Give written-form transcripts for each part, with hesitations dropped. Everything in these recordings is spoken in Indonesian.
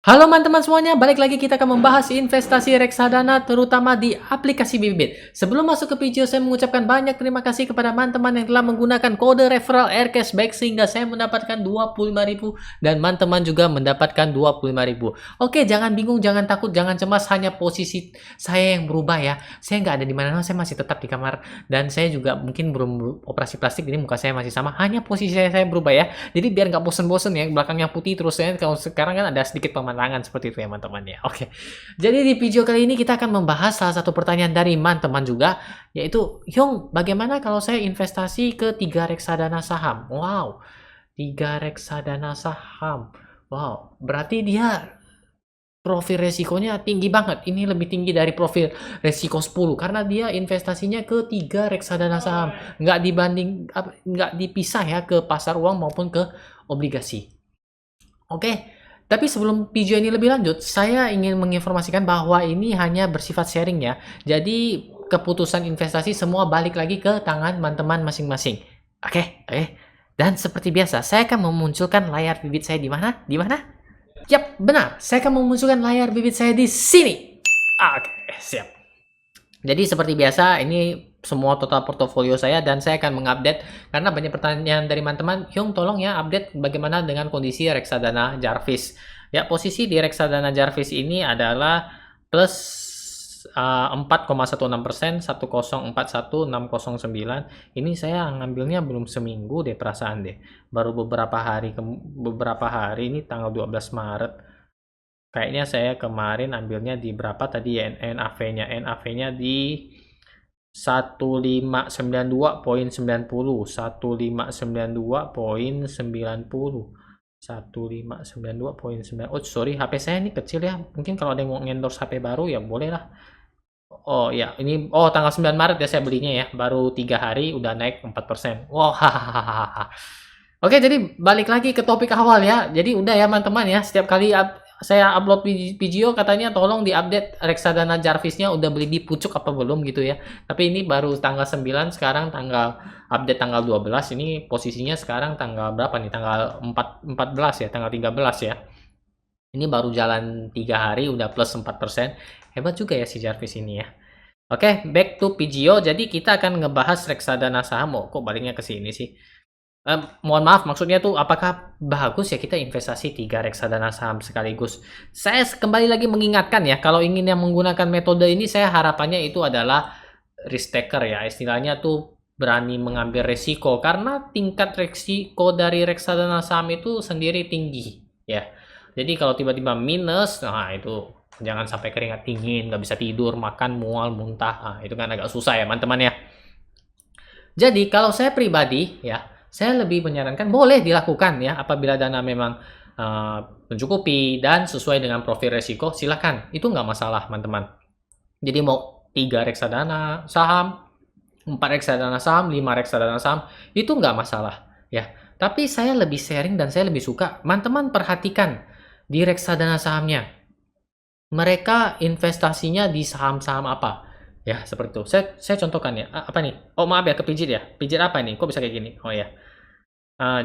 Halo teman-teman semuanya, balik lagi kita akan membahas investasi reksadana terutama di aplikasi Bibit. Sebelum masuk ke video, saya mengucapkan banyak terima kasih kepada teman-teman yang telah menggunakan kode referral Aircashback sehingga saya mendapatkan 25.000 dan teman-teman juga mendapatkan 25.000. Oke, jangan bingung, jangan takut, jangan cemas, hanya posisi saya yang berubah ya. Saya nggak ada di mana-mana, saya masih tetap di kamar dan saya juga mungkin belum operasi plastik, jadi muka saya masih sama, hanya posisi saya berubah ya. Jadi biar nggak bosen-bosen ya, belakangnya putih terus ya. Kalau sekarang kan ada sedikit pemandangan seperti itu ya teman-teman ya. Oke. Jadi di video kali ini kita akan membahas salah satu pertanyaan dari teman juga, yaitu, Hyung, bagaimana kalau saya investasi ke 3 reksadana saham? Wow, 3 reksadana saham. Wow, berarti dia profil resikonya tinggi banget. Ini lebih tinggi dari profil resiko 10 karena dia investasinya ke 3 reksadana saham. Nggak dipisah ya ke pasar uang maupun ke obligasi. Oke, tapi sebelum video ini lebih lanjut, saya ingin menginformasikan bahwa ini hanya bersifat sharing ya. Jadi keputusan investasi semua balik lagi ke tangan teman-teman masing-masing. Oke, oke. Dan seperti biasa, saya akan memunculkan layar bibit saya di mana? Di mana? Yap, benar. Saya akan memunculkan layar bibit saya di sini. Oke, siap. Jadi seperti biasa, ini semua total portofolio saya dan saya akan mengupdate karena banyak pertanyaan dari teman-teman, Hyung tolong ya update bagaimana dengan kondisi reksadana Jarvis. Ya, posisi di reksadana Jarvis ini adalah plus 4,16%, 1041609. Ini saya ngambilnya belum seminggu deh perasaan deh. Baru beberapa hari ini tanggal 12 Maret. Kayaknya saya kemarin ambilnya di berapa tadi ya NAV-nya? NAV-nya di 1592.90, 1592.90. Oh, sorry, HP saya ini kecil ya. Mungkin kalau ada yang mau endorse HP baru ya boleh lah. Oh ya, ini tanggal 9 Maret ya saya belinya ya. Baru 3 hari udah naik 4%. Wow, hahaha. Oke, jadi balik lagi ke topik awal ya. Jadi udah ya teman-teman ya, setiap kali saya upload video katanya tolong diupdate reksadana Jarvisnya udah beli di pucuk apa belum gitu ya. Tapi ini baru tanggal 9, sekarang update tanggal 12. Ini posisinya sekarang tanggal berapa nih? Tanggal 14 ya, tanggal 13 ya. Ini baru jalan 3 hari udah plus 4%. Hebat juga ya si Jarvis ini ya. Oke, back to PGO. Jadi kita akan ngebahas reksadana saham. Kok baliknya ke sini sih? Mohon maaf, maksudnya tuh apakah bagus ya kita investasi 3 reksadana saham sekaligus? Saya kembali lagi mengingatkan ya, kalau ingin yang menggunakan metode ini, saya harapannya itu adalah risk taker ya, istilahnya tuh berani mengambil resiko, karena tingkat resiko dari reksadana saham itu sendiri tinggi ya. Jadi kalau tiba-tiba minus, nah itu jangan sampai keringat dingin, nggak bisa tidur, makan, mual, muntah, nah, itu kan agak susah ya teman-teman ya. Jadi kalau saya pribadi ya, saya lebih menyarankan boleh dilakukan ya apabila dana memang mencukupi dan sesuai dengan profil resiko, silakan. Itu nggak masalah, teman-teman. Jadi mau 3 reksadana saham, 4 reksadana saham, 5 reksadana saham, itu nggak masalah ya. Tapi saya lebih sharing dan saya lebih suka, teman-teman perhatikan di reksadana sahamnya. Mereka investasinya di saham-saham apa? Ya, seperti itu. Saya contohkan ya. Apa nih? Oh, maaf ya, kepijit ya. Pijit apa nih? Kok bisa kayak gini? Oh ya.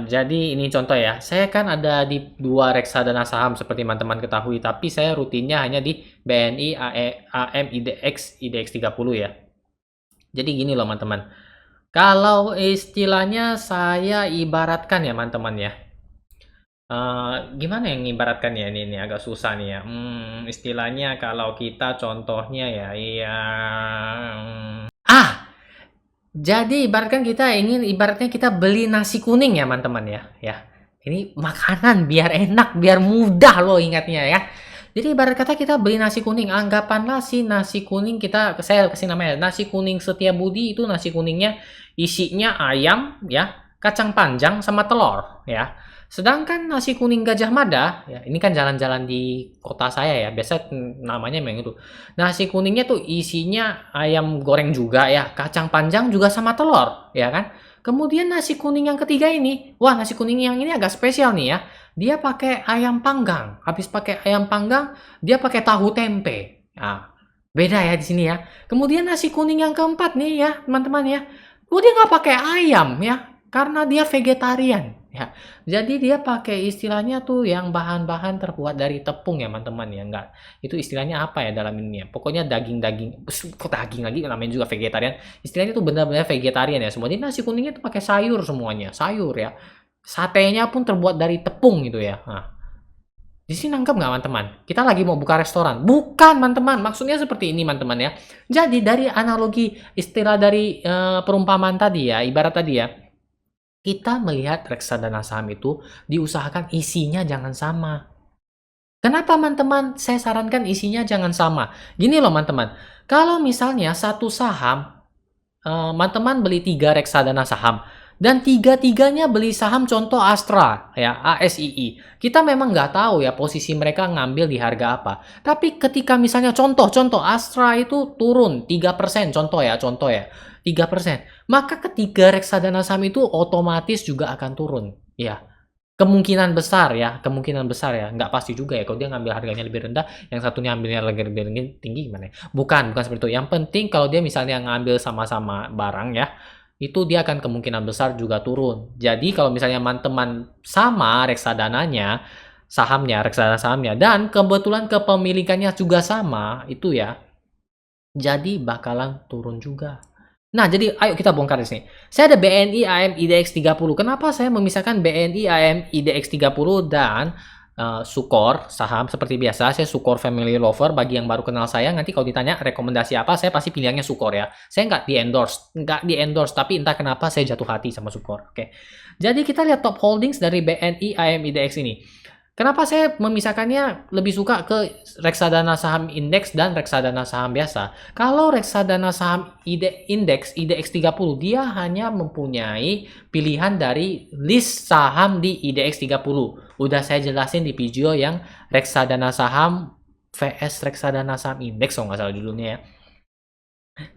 Jadi ini contoh ya, saya kan ada di 2 reksadana saham seperti teman-teman ketahui, tapi saya rutinnya hanya di BNI AM IDX 30 ya. Jadi gini loh teman-teman, kalau istilahnya saya ibaratkan ya teman-teman ya, gimana yang ibaratkan ya, ini agak susah nih ya, istilahnya kalau kita contohnya ya, jadi ibaratnya kita beli nasi kuning ya teman-teman ya. Ini makanan biar enak, biar mudah loh ingatnya ya. Jadi ibarat kata kita beli nasi kuning, anggapanlah si nasi kuning saya kasih namanya nasi kuning Setiabudi, itu nasi kuningnya isinya ayam ya, kacang panjang sama telur ya. Sedangkan nasi kuning Gajah Mada, ya ini kan jalan-jalan di kota saya ya, biasa namanya memang itu. Nasi kuningnya tuh isinya ayam goreng juga ya, kacang panjang juga sama telur, ya kan? Kemudian nasi kuning yang ketiga ini, wah nasi kuning yang ini agak spesial nih ya. Dia pakai ayam panggang. Habis pakai ayam panggang, dia pakai tahu tempe. Nah, beda ya di sini ya. Kemudian nasi kuning yang keempat nih ya, teman-teman ya. Dia nggak pakai ayam ya, karena dia vegetarian. ya. Jadi dia pakai istilahnya tuh yang bahan-bahan terbuat dari tepung ya teman-teman ya, enggak. Itu istilahnya apa ya dalam ini ya? Pokoknya daging-daging, kok daging lagi namanya juga vegetarian. Istilahnya tuh benar-benar vegetarian ya semua. Jadi nasi kuningnya tuh pakai sayur semuanya, sayur ya. Satenya pun terbuat dari tepung gitu ya. Nah, di sini nangkep nggak teman-teman? Kita lagi mau buka restoran. Bukan teman-teman, maksudnya seperti ini teman-teman ya. Jadi dari analogi istilah dari perumpamaan tadi ya, ibarat tadi ya, kita melihat reksadana saham itu diusahakan isinya jangan sama. Kenapa teman-teman saya sarankan isinya jangan sama? Gini loh teman-teman, kalau misalnya satu saham teman-teman beli 3 reksadana saham dan tiga-tiganya beli saham contoh Astra ya, ASII. Kita memang nggak tahu ya posisi mereka ngambil di harga apa. Tapi ketika misalnya contoh Astra itu turun 3% contoh ya 3%. Maka ketiga reksadana saham itu otomatis juga akan turun. Ya, kemungkinan besar ya, nggak pasti juga ya, kalau dia ngambil harganya lebih rendah, yang satunya ambilnya lebih tinggi gimana ya? Bukan seperti itu. Yang penting kalau dia misalnya ngambil sama-sama barang ya, itu dia akan kemungkinan besar juga turun. Jadi kalau misalnya teman-teman sama reksadana sahamnya, dan kebetulan kepemilikannya juga sama, itu ya, jadi bakalan turun juga. Nah, jadi ayo kita bongkar di sini. Saya ada BNI AM IDX 30. Kenapa saya memisahkan BNI AM IDX 30 dan Sukor saham seperti biasa? Saya Sukor Family Lover. Bagi yang baru kenal saya, nanti kalau ditanya rekomendasi apa, saya pasti pilihnya Sukor ya. Saya nggak di endorse, tapi entah kenapa saya jatuh hati sama Sukor. Oke. Jadi kita lihat top holdings dari BNI AM IDX ini. Kenapa saya memisahkannya lebih suka ke reksadana saham indeks dan reksadana saham biasa? Kalau reksadana saham indeks IDX 30, dia hanya mempunyai pilihan dari list saham di IDX 30. Udah saya jelasin di video yang reksadana saham vs reksadana saham indeks, kalau nggak salah judulnya ya.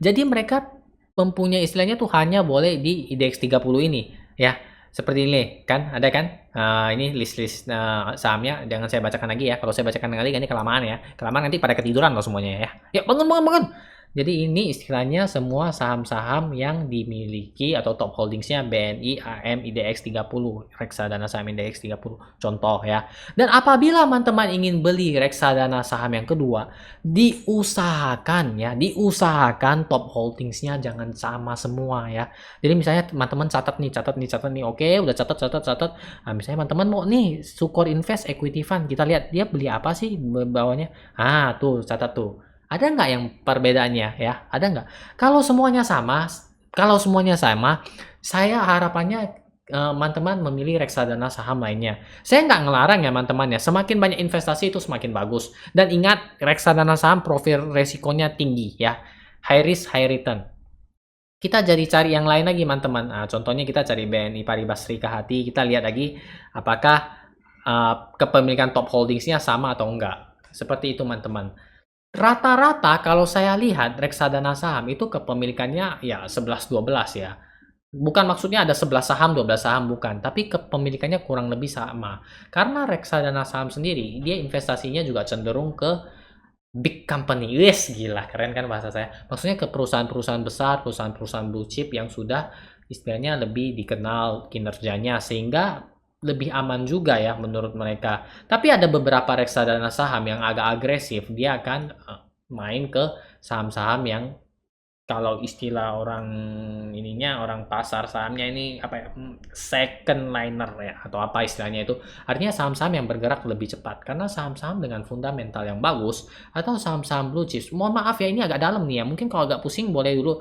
Jadi mereka mempunyai istilahnya tuh hanya boleh di IDX 30 ini ya. Seperti ini kan, ada kan? Ini list-list sahamnya, jangan saya bacakan lagi ya. Kalau saya bacakan lagi ini kelamaan ya. Kelamaan nanti pada ketiduran loh semuanya ya. Ya bangun. Jadi ini istilahnya semua saham-saham yang dimiliki atau top holdingsnya BNI AM IDX 30, reksadana saham IDX 30 contoh ya. Dan apabila teman-teman ingin beli reksadana saham yang kedua, diusahakan top holdingsnya jangan sama semua ya. Jadi misalnya teman-teman catat nih. Oke, udah catat. Nah, misalnya teman-teman mau nih Sukor Invest Equity Fund, kita lihat dia beli apa sih bawahnya. Tuh catat tuh. Ada nggak yang perbedaannya ya? Ada nggak? Kalau semuanya sama, saya harapannya teman-teman memilih reksadana saham lainnya. Saya nggak ngelarang ya teman-teman ya. Semakin banyak investasi itu semakin bagus. Dan ingat, reksadana saham profil resikonya tinggi ya. High risk, high return. Kita jadi cari yang lain lagi teman-teman. Contohnya kita cari BNI Paribas Srika Hati. Kita lihat lagi apakah kepemilikan top holdingsnya sama atau enggak. Seperti itu teman-teman. Rata-rata kalau saya lihat reksadana saham itu kepemilikannya ya 11-12 ya. Bukan maksudnya ada 11 saham, 12 saham, bukan. Tapi kepemilikannya kurang lebih sama. Karena reksadana saham sendiri, dia investasinya juga cenderung ke big company. Yes, gila. Keren kan bahasa saya. Maksudnya ke perusahaan-perusahaan besar, perusahaan-perusahaan blue chip yang sudah istilahnya lebih dikenal kinerjanya. Sehingga lebih aman juga ya menurut mereka. Tapi ada beberapa reksadana saham yang agak agresif, dia akan main ke saham-saham yang kalau istilah orang pasar sahamnya ini apa ya, second liner ya, atau apa istilahnya itu, artinya saham-saham yang bergerak lebih cepat karena saham-saham dengan fundamental yang bagus atau saham-saham blue chips. Mohon maaf ya, ini agak dalam nih ya, mungkin kalau agak pusing boleh dulu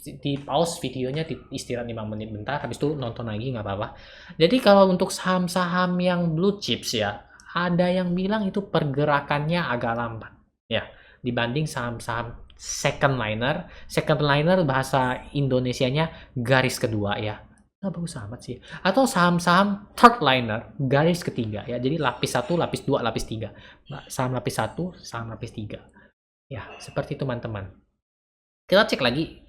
di pause videonya, di istirahat 5 menit bentar, habis itu nonton lagi nggak apa-apa. Jadi kalau untuk saham-saham yang blue chips ya, ada yang bilang itu pergerakannya agak lambat ya dibanding saham-saham second liner. Second liner bahasa Indonesianya garis kedua ya. Nggak bagus amat sih. Atau saham-saham third liner, garis ketiga ya. Jadi lapis 1, lapis 2, lapis 3. Saham lapis 1, saham lapis 3. Ya, seperti itu teman-teman. Kita cek lagi.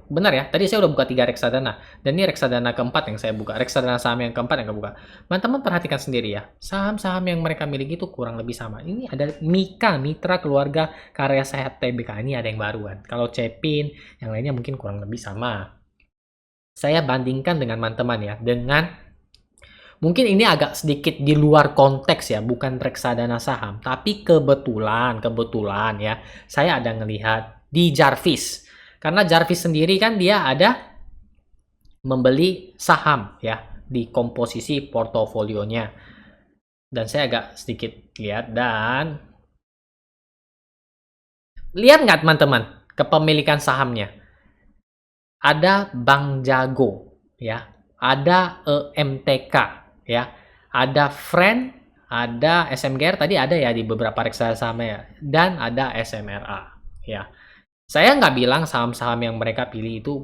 Benar ya, tadi saya udah buka 3 reksadana. Dan ini reksadana keempat yang saya buka. Reksadana saham yang keempat yang saya buka. Teman-teman perhatikan sendiri ya. Saham-saham yang mereka miliki itu kurang lebih sama. Ini ada Mika, Mitra Keluarga Karya Sehat TBK. Ini ada yang baru kan. Kalau Cepin, yang lainnya mungkin kurang lebih sama. Saya bandingkan dengan teman-teman ya. Dengan Mungkin ini agak sedikit di luar konteks ya, bukan reksadana saham, tapi kebetulan ya, saya ada ngelihat di Jarvis. Karena Jarvis sendiri kan dia ada membeli saham ya di komposisi portofolionya. Dan saya agak sedikit lihat dan lihat nggak teman-teman kepemilikan sahamnya? Ada Bank Jago ya, ada EMTK ya, ada Friend, ada SMGR tadi ada ya di beberapa reksadana saham ya, dan ada SMRA ya. Saya nggak bilang saham-saham yang mereka pilih itu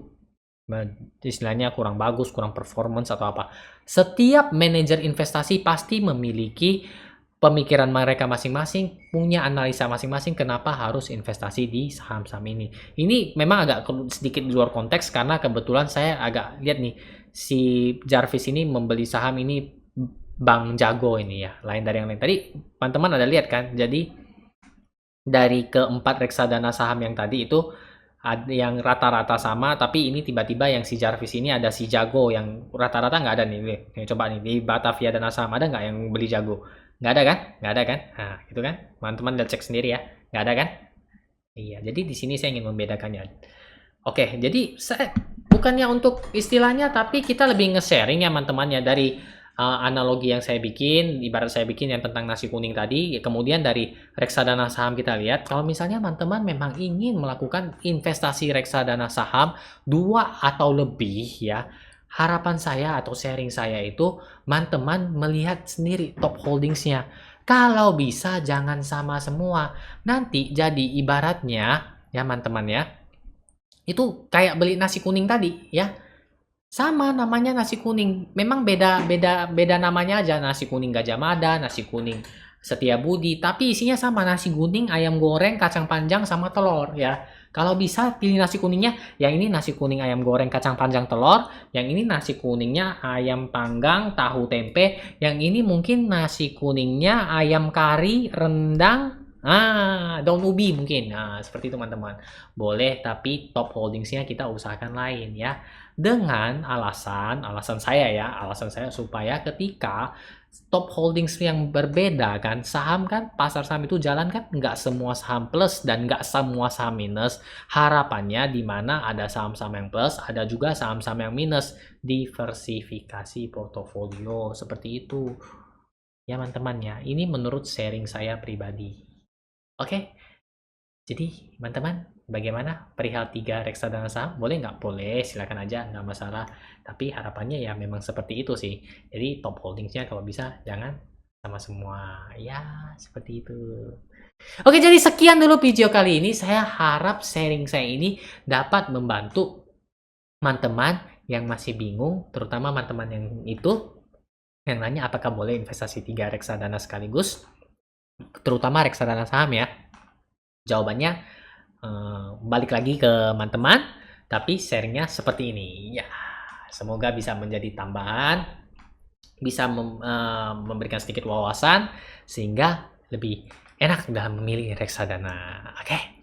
istilahnya kurang bagus, kurang performance atau apa. Setiap manajer investasi pasti memiliki pemikiran mereka masing-masing, punya analisa masing-masing kenapa harus investasi di saham-saham ini. Ini memang agak sedikit di luar konteks karena kebetulan saya agak lihat nih si Jarvis ini membeli saham ini Bank Jago ini ya, lain dari yang lain. Tadi teman-teman ada lihat kan? Jadi dari keempat reksadana saham yang tadi itu ada yang rata-rata sama, tapi ini tiba-tiba yang si Jarvis ini ada si Jago yang rata-rata nggak ada nih. Nih, coba nih di Batavia dan Asam ada nggak yang beli Jago? Nggak ada kan? Nggak ada kan? Nah, itu kan. Teman-teman udah cek sendiri ya. Nggak ada kan? Iya, jadi di sini saya ingin membedakannya. Oke, jadi saya bukannya untuk istilahnya, tapi kita lebih nge-sharing ya teman-teman ya dari analogi yang saya bikin, ibarat saya bikin yang tentang nasi kuning tadi, kemudian dari reksadana saham kita lihat, kalau misalnya teman-teman memang ingin melakukan investasi reksadana saham 2 atau lebih ya, harapan saya atau sharing saya itu teman-teman melihat sendiri top holdingsnya. Kalau bisa jangan sama semua. Nanti jadi ibaratnya ya teman-teman ya, itu kayak beli nasi kuning tadi ya. Sama namanya nasi kuning. Memang beda namanya aja. Nasi kuning Gajah Mada, nasi kuning Setiabudi, tapi isinya sama, nasi kuning, ayam goreng, kacang panjang sama telur ya. Kalau bisa pilih nasi kuningnya, yang ini nasi kuning ayam goreng kacang panjang telur, yang ini nasi kuningnya ayam panggang tahu tempe, yang ini mungkin nasi kuningnya ayam kari rendang daun ubi mungkin. Nah, seperti itu teman-teman. Boleh, tapi top holdingsnya kita usahakan lain ya. Dengan alasan saya supaya ketika top holdings yang berbeda kan, saham kan, pasar saham itu jalan kan, nggak semua saham plus dan nggak semua saham minus. Harapannya di mana ada saham-saham yang plus, ada juga saham-saham yang minus. Diversifikasi portofolio seperti itu. Ya teman-teman ya, ini menurut sharing saya pribadi. Oke, jadi teman-teman bagaimana perihal 3 reksadana saham? Boleh nggak? Boleh, silakan aja, nggak masalah. Tapi harapannya ya memang seperti itu sih. Jadi top holdingsnya kalau bisa jangan sama semua. Ya, seperti itu. Oke, jadi sekian dulu video kali ini. Saya harap sharing saya ini dapat membantu teman-teman yang masih bingung, terutama teman-teman yang itu, yang nanya apakah boleh investasi 3 reksadana sekaligus, terutama reksadana saham ya. Jawabannya balik lagi ke teman-teman, tapi sharingnya seperti ini ya. Semoga bisa menjadi tambahan, bisa memberikan sedikit wawasan sehingga lebih enak dalam memilih reksadana. Oke.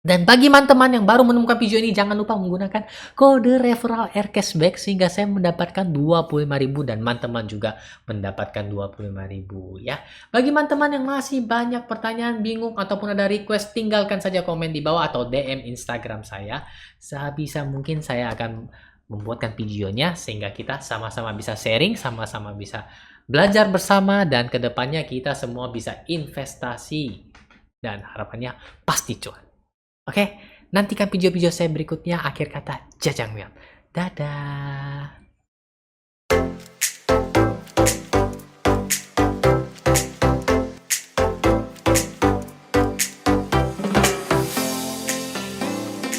Dan bagi teman-teman yang baru menemukan video ini, jangan lupa menggunakan kode referral Air Cashback sehingga saya mendapatkan 25.000 dan teman-teman juga mendapatkan 25.000 ya. Bagi teman-teman yang masih banyak pertanyaan, bingung ataupun ada request, tinggalkan saja komen di bawah atau DM Instagram saya. Sebisa mungkin saya akan membuatkan videonya sehingga kita sama-sama bisa sharing, sama-sama bisa belajar bersama, dan kedepannya kita semua bisa investasi dan harapannya pasti cuan. Oke, nantikan video-video saya berikutnya. Akhir kata, Jajangmyeon. Dadah.